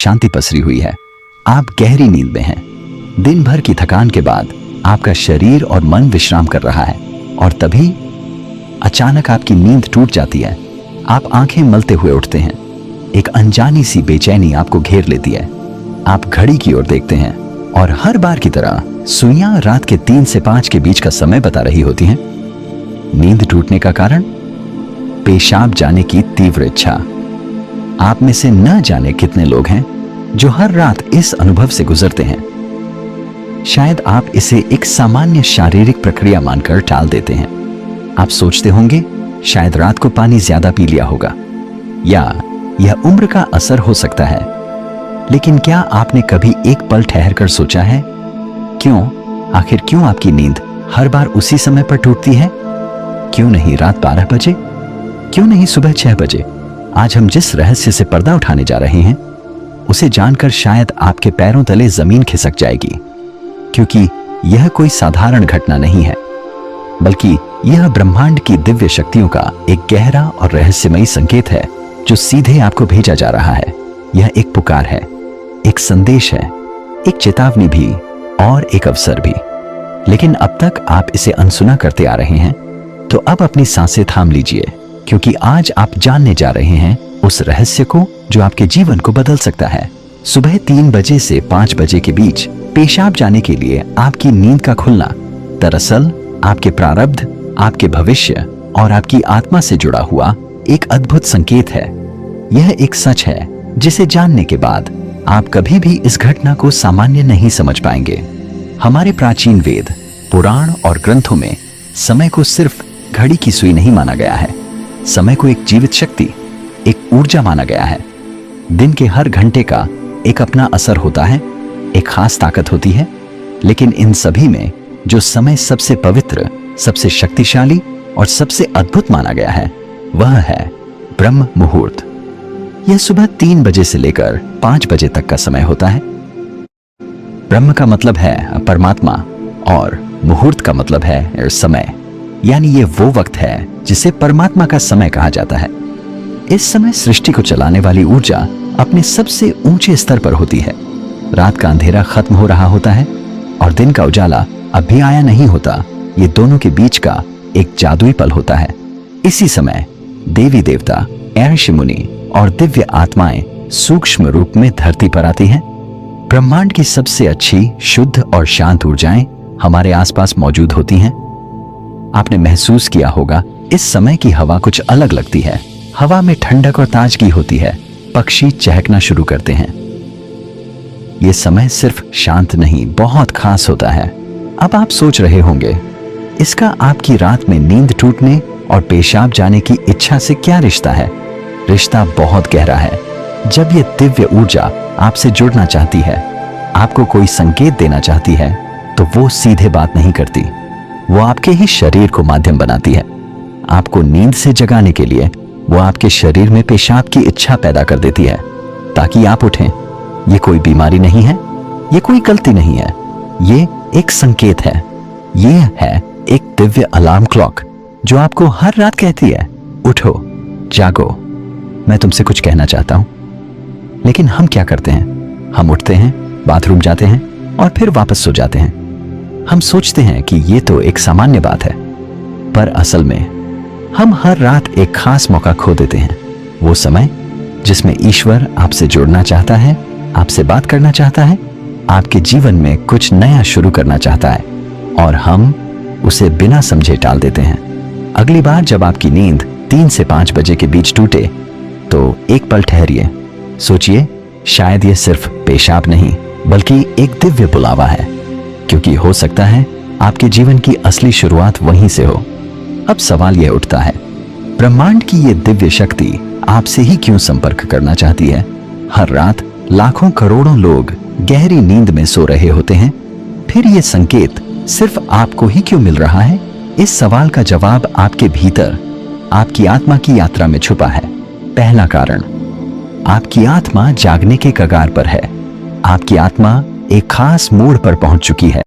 शांति पसरी हुई है। आप गहरी नींद में हैं। दिन भर की थकान के बाद आपका शरीर और मन विश्राम कर रहा है और तभी अचानक आपकी नींद टूट जाती है। आप आंखें मलते हुए उठते हैं। एक अनजानी सी बेचैनी आपको घेर लेती है। आप घड़ी की ओर देखते हैं और हर बार की तरह सुइयां रात के 3 से 5 के बीच का समय बता रही होती हैं। नींद टूटने का कारण? पेशाब जाने की तीव्र इच्छा। आप में से न जाने कितने लोग हैं जो हर रात इस अनुभव से गुजरते हैं। शायद आप इसे एक सामान्य शारीरिक प्रक्रिया मानकर टाल देते हैं। आप सोचते होंगे शायद रात को पानी ज्यादा पी लिया होगा या यह उम्र का असर हो सकता है। लेकिन क्या आपने कभी एक पल ठहरकर सोचा है आखिर क्यों आपकी नींद हर बार उसी समय पर टूटती है? क्यों नहीं रात 12 बजे? क्यों नहीं सुबह 6 बजे? आज हम जिस रहस्य से पर्दा उठाने जा रहे हैं उसे जानकर शायद आपके पैरों तले जमीन खिसक जाएगी, क्योंकि यह कोई साधारण घटना नहीं है, बल्कि यह ब्रह्मांड की दिव्य शक्तियों का एक गहरा और रहस्यमयी संकेत है जो सीधे आपको भेजा जा रहा है। यह एक पुकार है, एक संदेश है, एक चेतावनी भी और एक अवसर भी। लेकिन अब तक आप इसे अनसुना करते आ रहे हैं, तो अब अपनी सांसें थाम लीजिए, क्योंकि आज आप जानने जा रहे हैं उस रहस्य को जो आपके जीवन को बदल सकता है। सुबह 3 बजे से 5 बजे के बीच पेशाब जाने के लिए आपकी नींद का खुलना दरअसल आपके प्रारब्ध, आपके भविष्य और आपकी आत्मा से जुड़ा हुआ एक अद्भुत संकेत है। यह एक सच है जिसे जानने के बाद आप कभी भी इस घटना को सामान्य नहीं समझ पाएंगे। हमारे प्राचीन वेद, पुराण और ग्रंथों में समय को सिर्फ घड़ी की सुई नहीं माना गया है। समय को एक जीवित शक्ति, एक ऊर्जा माना गया है। दिन के हर घंटे का एक अपना असर होता है, एक खास ताकत होती है। लेकिन इन सभी में जो समय सबसे पवित्र, सबसे शक्तिशाली और सबसे अद्भुत माना गया है वह है ब्रह्म मुहूर्त। यह सुबह 3 बजे से लेकर 5 बजे तक का समय होता है। ब्रह्म का मतलब है परमात्मा और मुहूर्त का मतलब है समय, यानी ये वो वक्त है जिसे परमात्मा का समय कहा जाता है। इस समय सृष्टि को चलाने वाली ऊर्जा अपने सबसे ऊंचे स्तर पर होती है। रात का अंधेरा खत्म हो रहा होता है और दिन का उजाला अब भी आया नहीं होता। ये दोनों के बीच का एक जादुई पल होता है। इसी समय देवी देवता, ऋषि मुनि और दिव्य आत्माएं सूक्ष्म रूप में धरती पर आती हैं। ब्रह्मांड की सबसे अच्छी, शुद्ध और शांत ऊर्जाएं हमारे आसपास मौजूद होती हैं। आपने महसूस किया होगा इस समय की हवा कुछ अलग लगती है। हवा में ठंडक और ताजगी होती है। पक्षी चहकना शुरू करते हैं। यह समय सिर्फ शांत नहीं, बहुत खास होता है। अब आप सोच रहे होंगे इसका आपकी रात में नींद टूटने और पेशाब जाने की इच्छा से क्या रिश्ता है? रिश्ता बहुत गहरा है। जब यह दिव्य ऊर्जा आपसे जुड़ना चाहती है, आपको कोई संकेत देना चाहती है, तो वो सीधे बात नहीं करती। वो आपके ही शरीर को माध्यम बनाती है। आपको नींद से जगाने के लिए वो आपके शरीर में पेशाब की इच्छा पैदा कर देती है ताकि आप उठें। ये कोई बीमारी नहीं है, ये कोई गलती नहीं है, ये एक संकेत है। ये है एक दिव्य अलार्म क्लॉक जो आपको हर रात कहती है, उठो, जागो, मैं तुमसे कुछ कहना चाहता हूं। लेकिन हम क्या करते हैं? हम उठते हैं, बाथरूम जाते हैं और फिर वापस सो जाते हैं। हम सोचते हैं कि ये तो एक सामान्य बात है, पर असल में हम हर रात एक खास मौका खो देते हैं। वो समय जिसमें ईश्वर आपसे जुड़ना चाहता है, आपसे बात करना चाहता है, आपके जीवन में कुछ नया शुरू करना चाहता है, और हम उसे बिना समझे टाल देते हैं। अगली बार जब आपकी नींद 3 से 5 बजे के बीच टूटे तो एक पल ठहरिए, सोचिए, शायद ये सिर्फ पेशाब नहीं बल्कि एक दिव्य बुलावा है, क्योंकि हो सकता है आपके जीवन की असली शुरुआत वहीं से हो। अब सवाल यह उठता है, ब्रह्मांड की ये दिव्य शक्ति आपसे ही क्यों संपर्क करना चाहती है? हर रात लाखों करोड़ों लोग गहरी नींद में सो रहे होते हैं, फिर ये संकेत सिर्फ आपको ही क्यों मिल रहा है? इस सवाल का जवाब आपके भीतर, आपकी आत्मा की यात्रा में छुपा है। पहला कारण, आपकी आत्मा जागने के कगार पर है। आपकी आत्मा एक खास मोड़ पर पहुंच चुकी है।